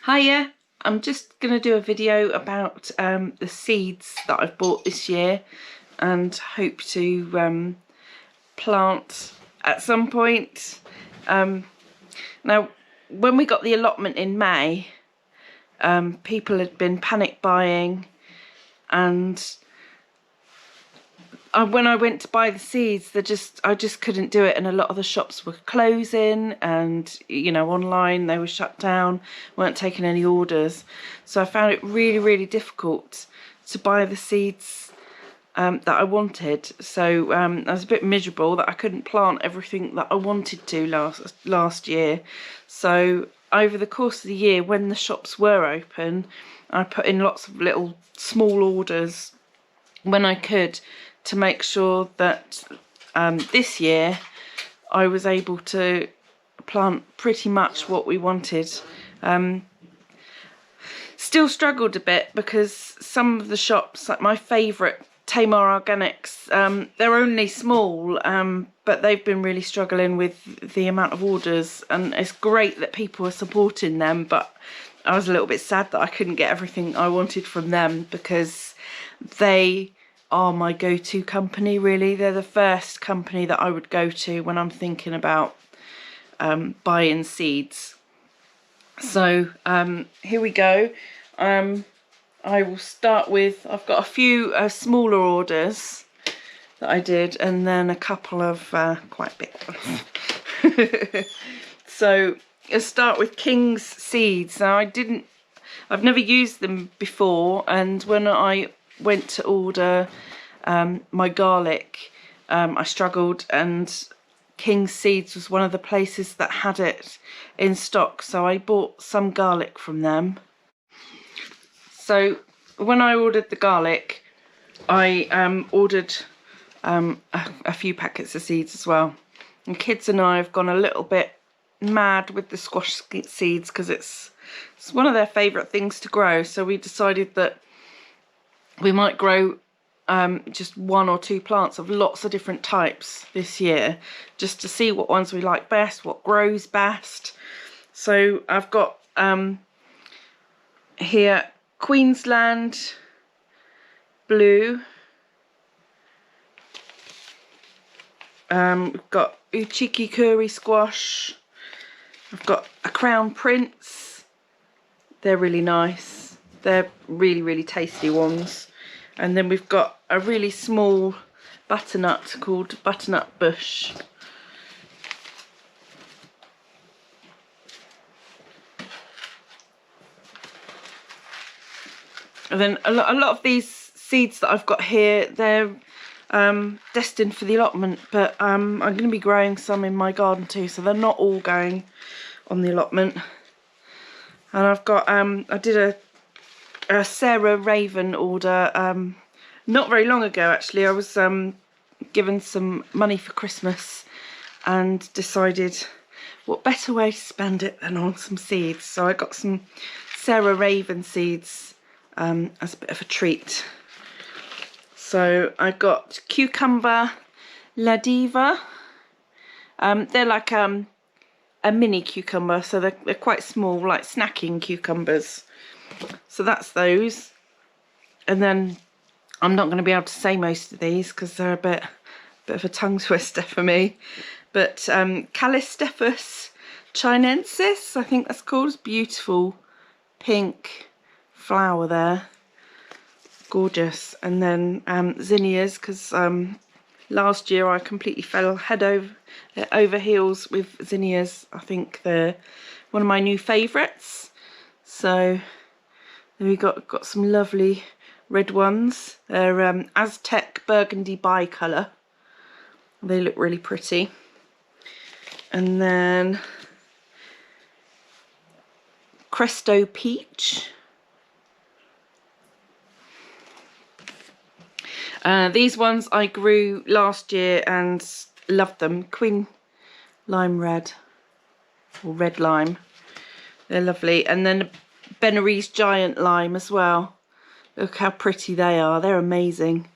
Hiya, I'm just going to do a video about the seeds that I've bought this year and hope to plant at some point. Now, when we got the allotment in May, people had been panic buying, and when I went to buy the seeds, I just couldn't do it, and a lot of the shops were closing, and online they were shut down, weren't taking any orders. So I found it really difficult to buy the seeds that I wanted. So I was a bit miserable that I couldn't plant everything that I wanted to last year. So over the course of the year, when the shops were open, I put in lots of little small orders when I could, to make sure that this year I was able to plant pretty much what we wanted. Still struggled a bit because some of the shops, like my favourite, Tamar Organics, they're only small, but they've been really struggling with the amount of orders, and it's great that people are supporting them, but I was a little bit sad that I couldn't get everything I wanted from them, because they are my go-to company, really. They're the first company that I would go to when I'm thinking about buying seeds. So here we go. I will start with, I've got a few smaller orders that I did, and then a couple of quite big ones. So I'll start with King's Seeds. Now I've never used them before, and when I went to order my garlic, I struggled, and King's Seeds was one of the places that had it in stock, so I bought some garlic from them. So when I ordered the garlic, I ordered a few packets of seeds as well. And kids and I have gone a little bit mad with the squash seeds because it's one of their favourite things to grow, so we decided that we might grow just one or two plants of lots of different types this year, just to see what ones we like best, what grows best. So I've got here Queensland Blue, we've got Uchiki Curry Squash, I've got a Crown Prince. They're really nice, they're really tasty ones. And then we've got a really small butternut called Butternut Bush. And then a lot of these seeds that I've got here, they're destined for the allotment, but I'm going to be growing some in my garden too, so they're not all going on the allotment. And I've got, I did a Sarah Raven order not very long ago, actually. I was given some money for Christmas and decided what better way to spend it than on some seeds. So I got some Sarah Raven seeds as a bit of a treat. So I got Cucumber La Diva. They're like a mini cucumber, so they're quite small, like snacking cucumbers. So that's those. And then I'm not going to be able to say most of these because they're a bit of a tongue twister for me. But Callistephus chinensis, I think that's called. It's beautiful pink flower there. Gorgeous. And then zinnias, because last year I completely fell head over heels with zinnias. I think they're one of my new favourites. So we got some lovely red ones. They're Aztec Burgundy Bicolour. They look really pretty. And then Cresto Peach. These ones I grew last year and loved them. Queen Lime Red, or Red Lime. They're lovely. And then Benary's Giant Lime as well. Look how pretty they are. They're amazing.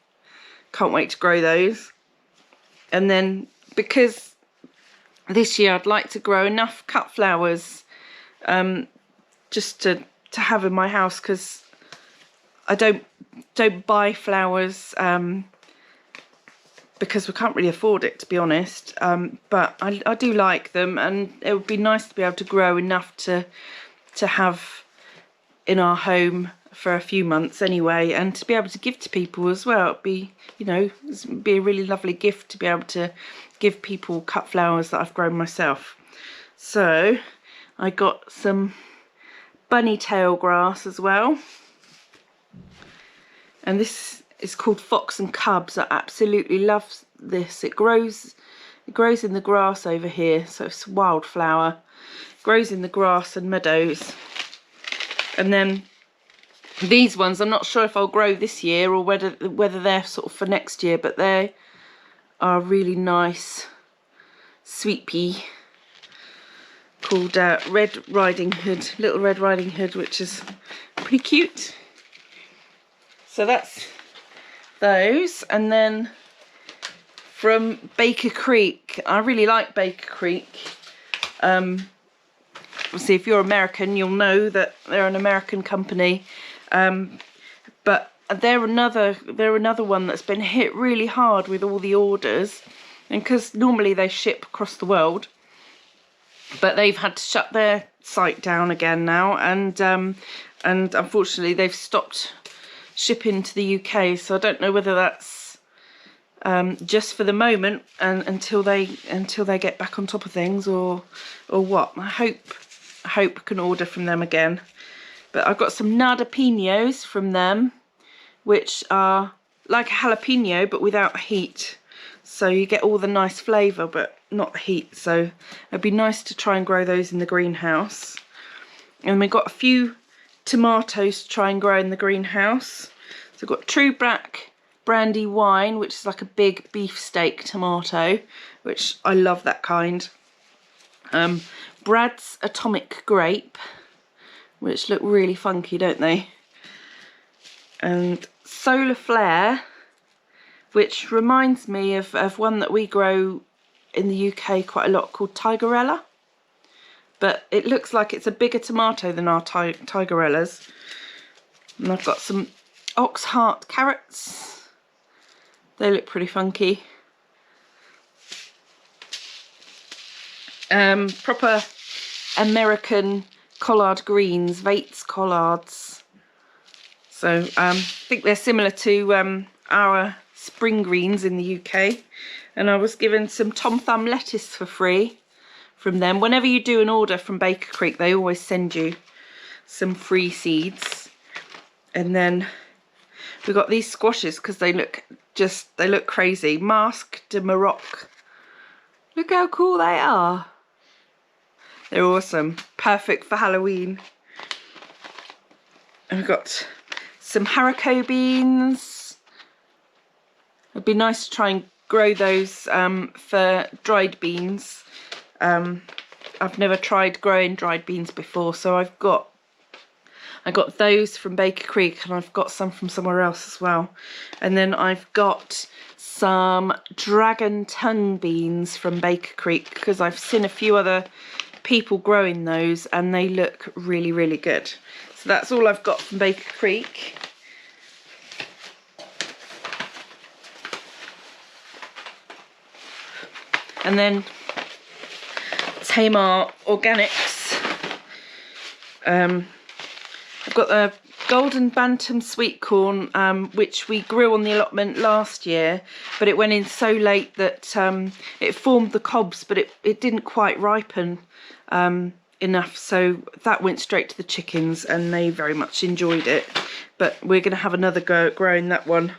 Can't wait to grow those. And then, because this year I'd like to grow enough cut flowers just to have in my house, because I don't buy flowers because we can't really afford it, to be honest. But I do like them, and it would be nice to be able to grow enough to have in our home for a few months anyway, and to be able to give to people as well. It'd be, you know, it'd be a really lovely gift to be able to give people cut flowers that I've grown myself. So I got some bunny tail grass as well, and this is called Fox and Cubs. I absolutely love this. It grows in the grass over here, so it's a wildflower. It grows in the grass and meadows. And then these ones, I'm not sure if I'll grow this year or whether they're sort of for next year, but they are really nice sweet pea called Red Riding Hood, Little Red Riding Hood, which is pretty cute. So that's those. And then from Baker Creek, I really like Baker Creek. Obviously, if you're American, you'll know that they're an American company. But they're another one that's been hit really hard with all the orders, and because normally they ship across the world, but they've had to shut their site down again now, and unfortunately they've stopped shipping to the UK. So I don't know whether that's just for the moment and until they get back on top of things, or what. I hope I can order from them again. But I've got some nadapinos from them, which are like a jalapeno but without heat. So you get all the nice flavour but not the heat. So it'd be nice to try and grow those in the greenhouse. And we've got a few tomatoes to try and grow in the greenhouse. So we've got True Black Brandy Wine, which is like a big beefsteak tomato, which I love that kind. Brad's Atomic Grape, which look really funky, don't they? And Solar Flare, which reminds me of one that we grow in the UK quite a lot, called Tigerella. But it looks like it's a bigger tomato than our Tigerellas. And I've got some Ox Heart carrots. They look pretty funky. Proper American collard greens, Vates collards. So I think they're similar to our spring greens in the UK. And I was given some Tom Thumb lettuce for free from them. Whenever you do an order from Baker Creek, they always send you some free seeds. And then we got these squashes because they look crazy. Masque de Maroc. Look how cool they are. They're awesome. Perfect for Halloween. And we've got some haricot beans. It'd be nice to try and grow those for dried beans. I've never tried growing dried beans before, so I got those from Baker Creek, and I've got some from somewhere else as well. And then I've got some dragon tongue beans from Baker Creek, because I've seen a few other people growing those and they look really, really good. So that's all I've got from Baker Creek. And then Tamar Organics. I've got the Golden Bantam sweet corn, which we grew on the allotment last year, but it went in so late that it formed the cobs, but it didn't quite ripen enough, so that went straight to the chickens and they very much enjoyed it. But we're going to have another go at growing that one,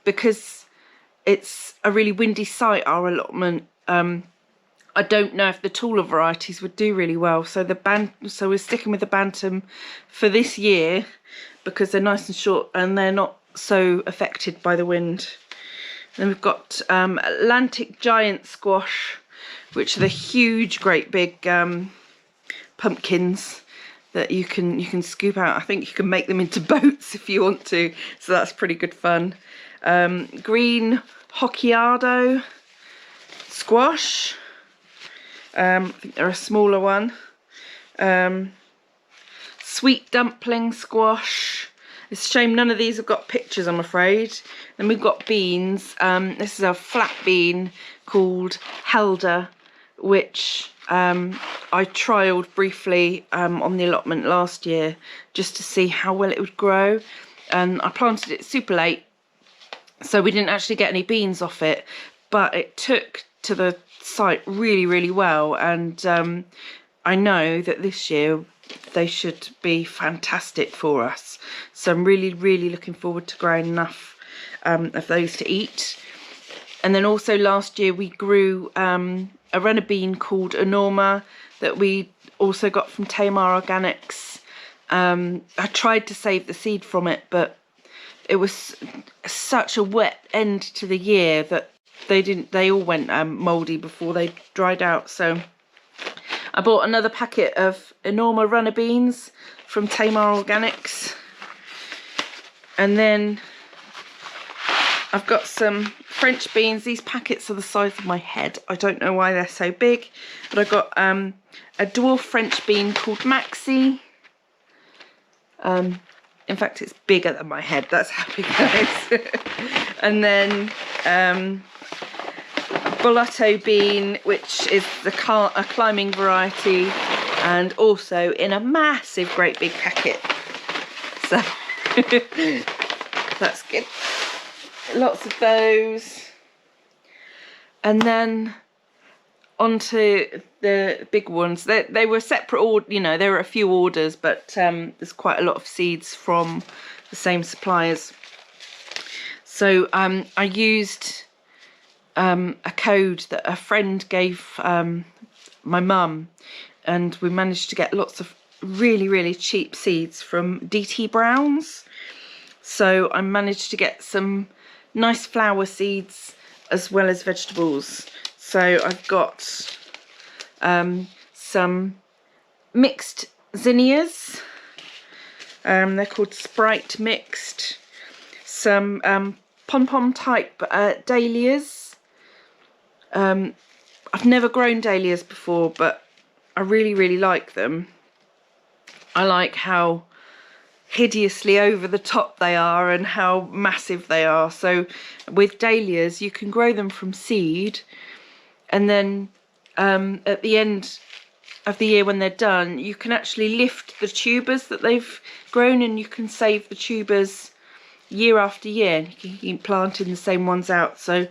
because it's a really windy site, our allotment. I don't know if the taller varieties would do really well, so we're sticking with the Bantam for this year because they're nice and short and they're not so affected by the wind. Then we've got Atlantic Giant Squash, which are the huge, great big pumpkins that you can scoop out. I think you can make them into boats if you want to, so that's pretty good fun. Green Hokkaido squash. I think they're a smaller one. sweet dumpling squash. It's a shame none of these have got pictures, I'm afraid. Then we've got beans. This is a flat bean called Helder, which I trialled briefly on the allotment last year just to see how well it would grow. And I planted it super late, so we didn't actually get any beans off it, but it took to the site really, really well. And I know that this year they should be fantastic for us. So I'm really, really looking forward to growing enough of those to eat. And then also last year we grew a runner bean called Enorma that we also got from Tamar Organics. I tried to save the seed from it, but it was such a wet end to the year that they all went mouldy before they dried out. So I bought another packet of Enorma runner beans from Tamar Organics. And then I've got some French beans. These packets are the size of my head. I don't know why they're so big. But I got a dwarf French bean called Maxi. In fact, it's bigger than my head. That's how big that is. And then Bolotto bean, which is a climbing variety, and also in a massive, great big packet. So that's good. Lots of those. And then onto the big ones. They were separate order, you know, there were a few orders, but there's quite a lot of seeds from the same suppliers. So I used a code that a friend gave my mum, and we managed to get lots of really, really cheap seeds from DT Browns. So I managed to get some nice flower seeds as well as vegetables. So I've got some mixed zinnias. They're called Sprite Mixed. Some pom-pom type dahlias. I've never grown dahlias before, but I really, really like them. I like how hideously over the top they are and how massive they are. So with dahlias you can grow them from seed, and then at the end of the year when they're done you can actually lift the tubers that they've grown, and you can save the tubers year after year, and you can keep planting the same ones out. So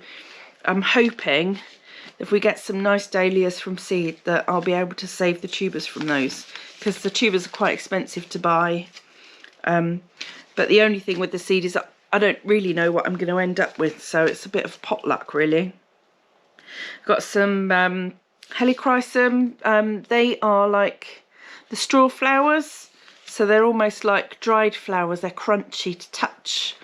I'm hoping if we get some nice dahlias from seed that I'll be able to save the tubers from those, because the tubers are quite expensive to buy. But the only thing with the seed is that I don't really know what I'm going to end up with, so it's a bit of potluck really. Got some helichrysum. They are like the straw flowers, so they're almost like dried flowers. They're crunchy to touch,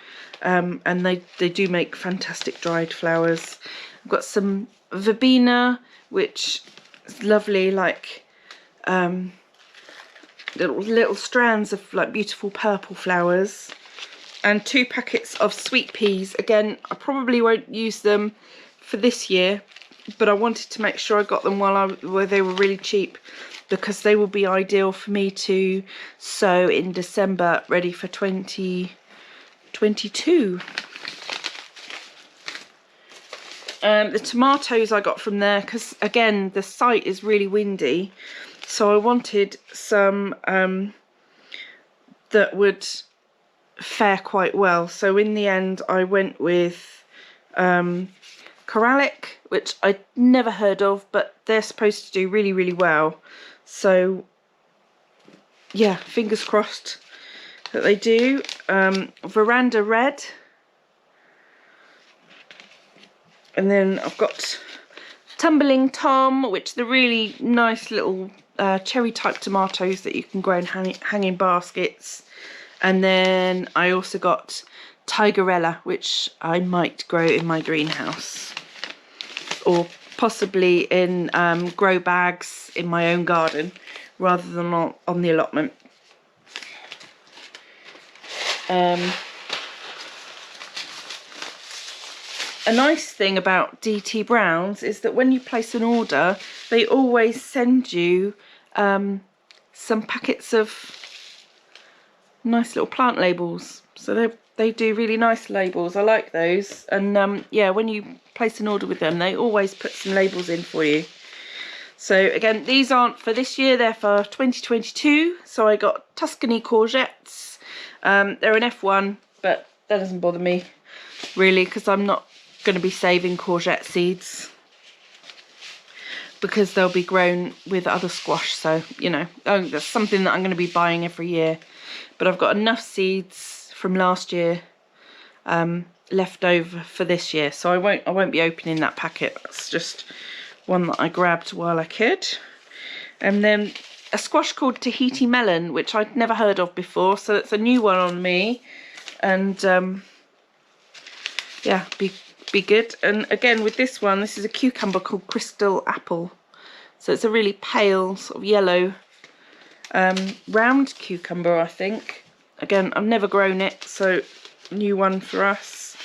and they do make fantastic dried flowers. I've got some verbena, which is lovely, like little strands of like beautiful purple flowers, and 2 packets of sweet peas. Again, I probably won't use them for this year, but I wanted to make sure I got them while they were really cheap, because they will be ideal for me to sow in December, ready for 2022. The tomatoes I got from there, because again the site is really windy, so I wanted some that would fare quite well. So in the end I went with Coralic, which I'd never heard of, but they're supposed to do really, really well. So yeah, fingers crossed that they do. Veranda Red. And then I've got Tumbling Tom, which are the really nice little cherry type tomatoes that you can grow in hanging baskets. And then I also got Tigerella, which I might grow in my greenhouse, or possibly in grow bags in my own garden rather than on the allotment. A nice thing about DT Browns is that when you place an order, they always send you some packets of nice little plant labels. So they do really nice labels. I like those. And yeah, when you place an order with them, they always put some labels in for you. So again, these aren't for this year, they're for 2022. So I got Tuscany courgettes. They're an F1, but that doesn't bother me really, because I'm not going to be saving courgette seeds, because they'll be grown with other squash. So, you know, that's something that I'm going to be buying every year. But I've got enough seeds from last year left over for this year, so I won't be opening that packet. That's just one that I grabbed while I could. And then a squash called Tahiti melon, which I'd never heard of before, so it's a new one on me. And yeah, be good. And again, with this one, this is a cucumber called Crystal Apple. So it's a really pale sort of yellow round cucumber, I think. Again, I've never grown it, so new one for us.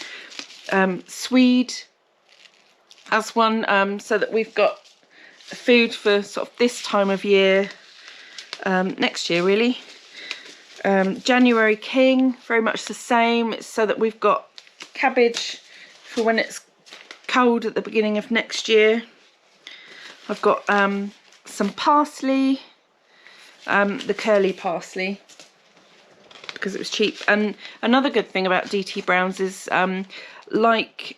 Swede as one, so that we've got food for sort of this time of year, next year really. January King, very much the same, so that we've got cabbage for when it's cold at the beginning of next year. I've got some parsley, the curly parsley, because it was cheap. And another good thing about DT Browns is, like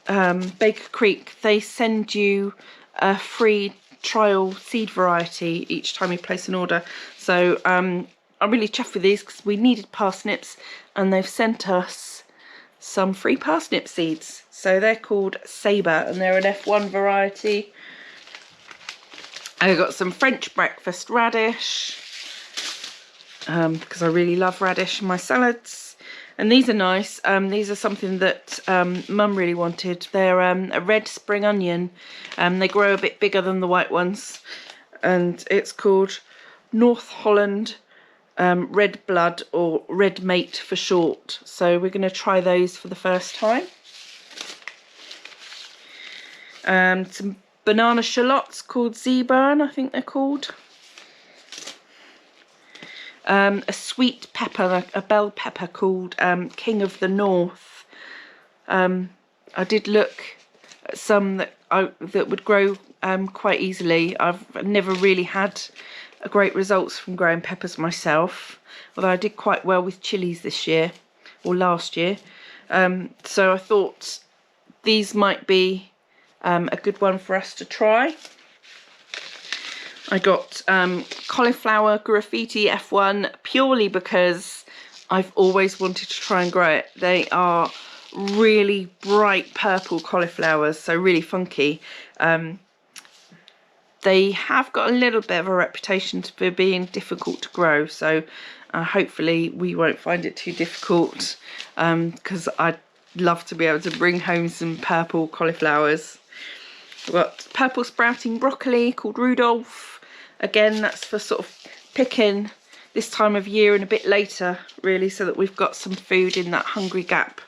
Baker Creek, they send you a free trial seed variety each time you place an order. So I'm really chuffed with these, because we needed parsnips, and they've sent us some free parsnip seeds. So they're called Sabre, and they're an F1 variety. I got some French breakfast radish, because I really love radish in my salads. And these are nice. These are something that Mum really wanted. They're a red spring onion. They grow a bit bigger than the white ones, and it's called North Holland Red Blood, or Red Mate for short. So we're going to try those for the first time. Some banana shallots called Z-Burn, I think they're called. A sweet pepper, a bell pepper called King of the North. I did look at some that would grow quite easily. I've never really had great results from growing peppers myself, although I did quite well with chilies this year, or last year. So I thought these might be a good one for us to try. I got cauliflower graffiti F1 purely because I've always wanted to try and grow it. They are really bright purple cauliflowers, so really funky. They have got a little bit of a reputation for being difficult to grow, so hopefully we won't find it too difficult, because I'd love to be able to bring home some purple cauliflowers. I've got purple sprouting broccoli called Rudolph. Again, that's for sort of picking this time of year and a bit later, really, so that we've got some food in that hungry gap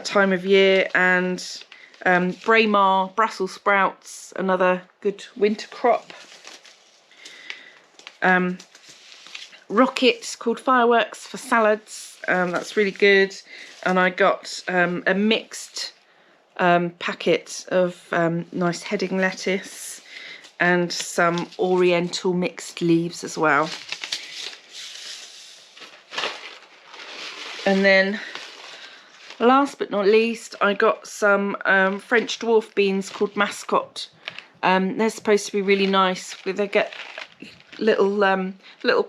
time of year. And Braemar Brussels sprouts, another good winter crop. Rockets called Fireworks for salads, that's really good. And I got a mixed packet of nice heading lettuce, and some oriental mixed leaves as well. And then last but not least, I got some French dwarf beans called Mascot. They're supposed to be really nice. They get little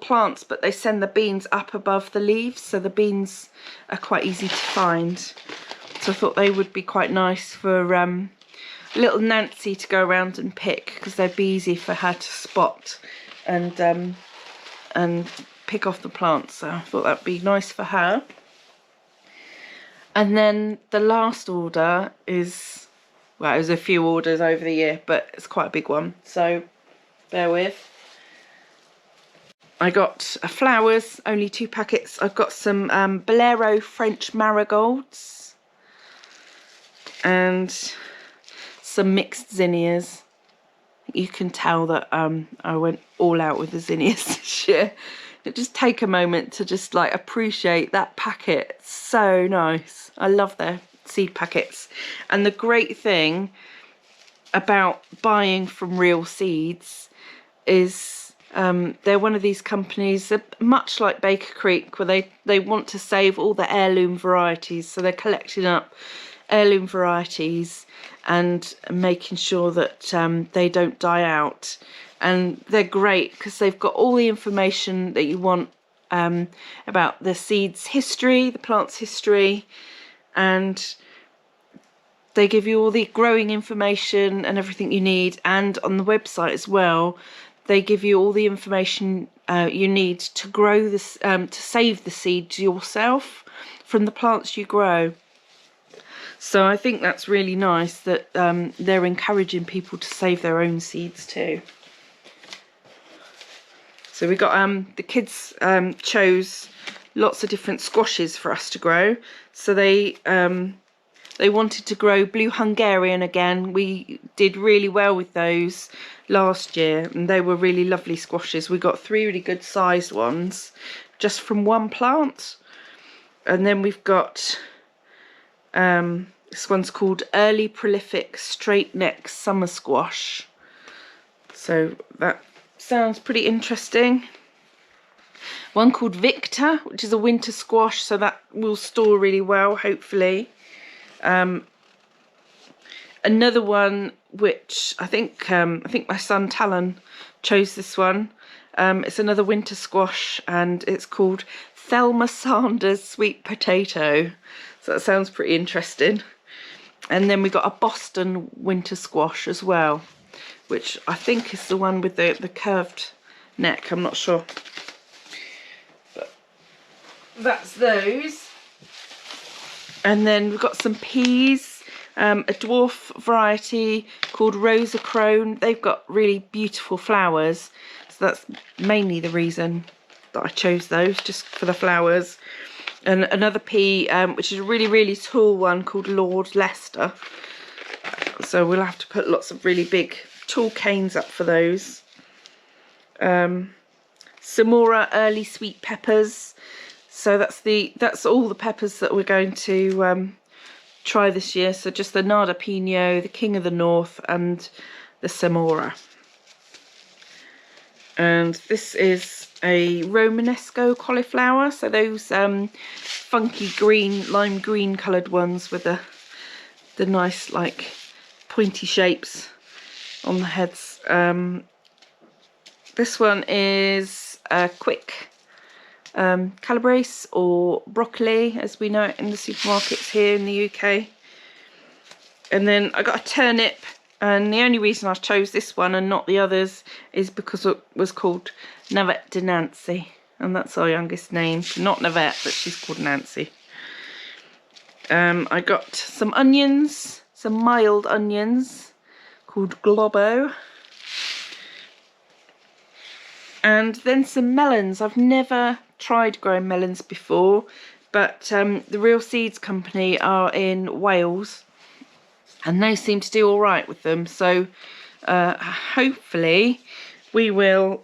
plants, but they send the beans up above the leaves, so the beans are quite easy to find. So I thought they would be quite nice for little Nancy to go around and pick, because they'd be easy for her to spot and pick off the plants. So I thought that'd be nice for her. And then the last order is, well, it was a few orders over the year, but it's quite a big one, so bear with. I got flowers, only 2 packets. I've got some Bolero French marigolds and some mixed zinnias. You can tell that I went all out with the zinnias this year. just take a moment to just like appreciate that packet. It's so nice. I love their seed packets. And the great thing about buying from Real Seeds is they're one of these companies that, much like Baker Creek, where they want to save all the heirloom varieties. So they're collecting up heirloom varieties and making sure that they don't die out. And they're great because they've got all the information that you want about the seed's history, the plant's history, and they give you all the growing information and everything you need. And on the website as well, they give you all the information you need to grow this, to save the seeds yourself from the plants you grow. So I think that's really nice that they're encouraging people to save their own seeds too. So we got the kids chose lots of different squashes for us to grow. So they wanted to grow Blue Hungarian again. We did really well with those last year, and they were really lovely squashes. We got 3 really good sized ones just from one plant. And then we've got this one's called Early Prolific Straight Neck Summer Squash. So that sounds pretty interesting. One called Victor, which is a winter squash, so that will store really well, hopefully. Another one which I think my son Talon chose this one. It's another winter squash, and it's called Thelma Sanders Sweet Potato. So that sounds pretty interesting. And then we got a Boston winter squash as well, which I think is the one with the curved neck. I'm not sure. But that's those. And then we've got some peas, a dwarf variety called Rosa Crone. They've got really beautiful flowers. So that's mainly the reason that I chose those, just for the flowers. And another pea, which is a really, really tall one called Lord Leicester. So we'll have to put lots of really big tall canes up for those. Samora Early Sweet Peppers. So that's all the peppers that we're going to try this year. So just the Narda Pino, the King of the North, and the Samora. And this is a Romanesco cauliflower. So those funky green, lime green coloured ones with the nice like pointy shapes on the heads. This one is a quick calabrese, or broccoli as we know it in the supermarkets here in the UK. And then I got a turnip, and the only reason I chose this one and not the others is because it was called Navette de Nancy, and that's our youngest name. Not Navette, but she's called Nancy. I got some onions, some mild onions called Globo. And then some melons. I've never tried growing melons before, but the Real Seeds company are in Wales, and they seem to do all right with them. So hopefully we will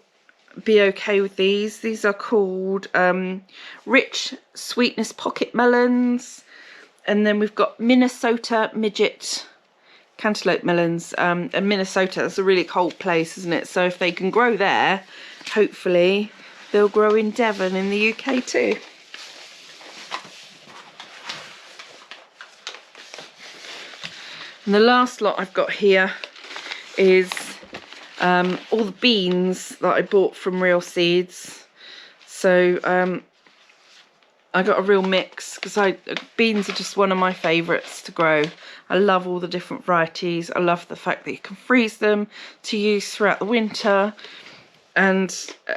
be okay with these. These are called Rich Sweetness Pocket Melons. And then we've got Minnesota Midget Cantaloupe Melons. And Minnesota is a really cold place, isn't it? So if they can grow there, hopefully they'll grow in Devon in the UK too. And the last lot I've got here is all the beans that I bought from Real Seeds. So I got a real mix, because beans are just one of my favourites to grow. I love all the different varieties. I love the fact that you can freeze them to use throughout the winter. And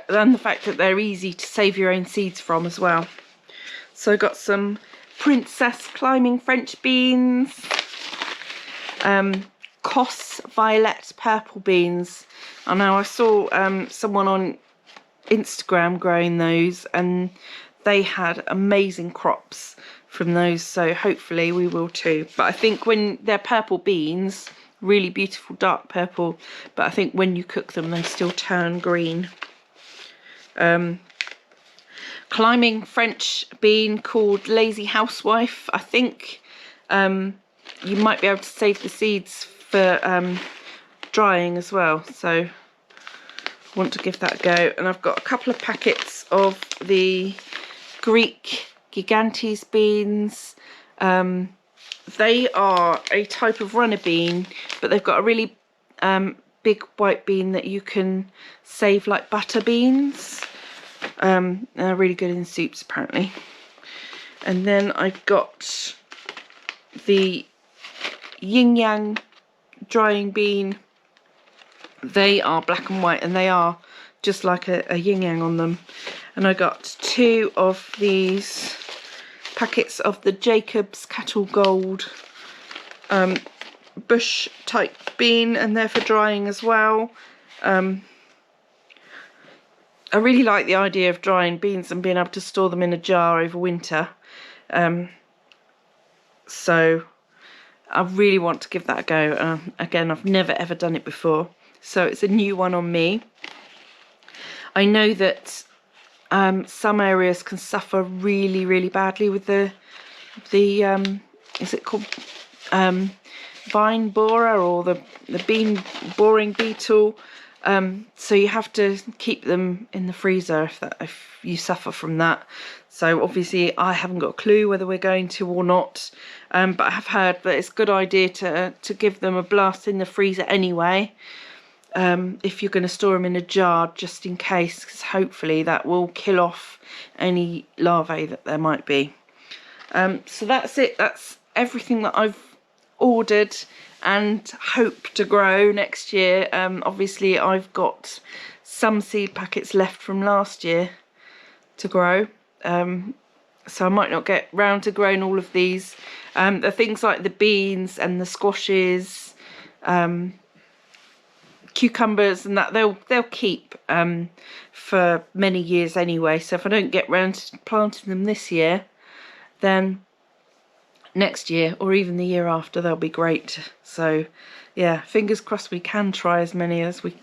the fact that they're easy to save your own seeds from as well. So I got some Princess Climbing French beans, Cos Violet Purple beans. I know I saw someone on Instagram growing those, and they had amazing crops from those, so hopefully we will too. But I think when they're purple beans, really beautiful dark purple, but I think when you cook them they still turn green. climbing French bean called Lazy Housewife. I think you might be able to save the seeds for drying as well, so want to give that a go. And I've got a couple of packets of the Greek Gigantes beans. They are a type of runner bean, but they've got a really big white bean that you can save like butter beans. They're really good in soups apparently. And then I've got the Yin Yang drying bean. They are black and white, and they are just like a yin yang on them. And I got 2 of these packets of the Jacobs Cattle Gold bush type bean, and they're for drying as well. I really like the idea of drying beans and being able to store them in a jar over winter. So I really want to give that a go. Again, I've never ever done it before, so it's a new one on me. I know that some areas can suffer really, really badly with the is it called vine borer, or the bean boring beetle? So you have to keep them in the freezer if you suffer from that. So obviously I haven't got a clue whether we're going to or not, but I have heard that it's a good idea to give them a blast in the freezer anyway, if you're going to store them in a jar, just in case, because hopefully that will kill off any larvae that there might be. So that's it. That's everything that I've ordered and hope to grow next year. Obviously I've got some seed packets left from last year to grow, so I might not get round to growing all of these. The things like the beans and the squashes, cucumbers and that, they'll keep for many years anyway. So if I don't get round to planting them this year, then next year or even the year after they'll be great. So yeah, fingers crossed we can try as many as we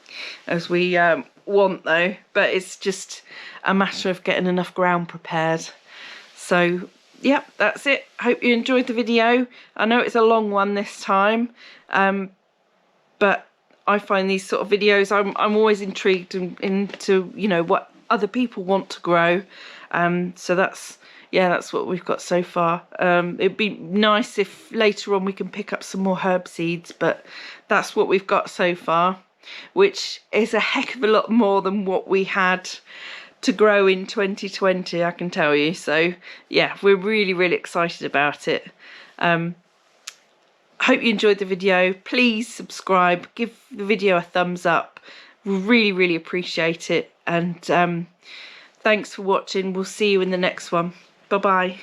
want though, but it's just a matter of getting enough ground prepared. So yeah, that's it. Hope you enjoyed the video. I know it's a long one this time, but I find these sort of videos, I'm always intrigued into, you know, what other people want to grow. So that's what we've got so far. It'd be nice if later on we can pick up some more herb seeds, but that's what we've got so far, which is a heck of a lot more than what we had to grow in 2020, I can tell you. So yeah, we're really, really excited about it. Hope you enjoyed the video. Please subscribe, give the video a thumbs up. We really, really appreciate it. And thanks for watching. We'll see you in the next one. Bye bye.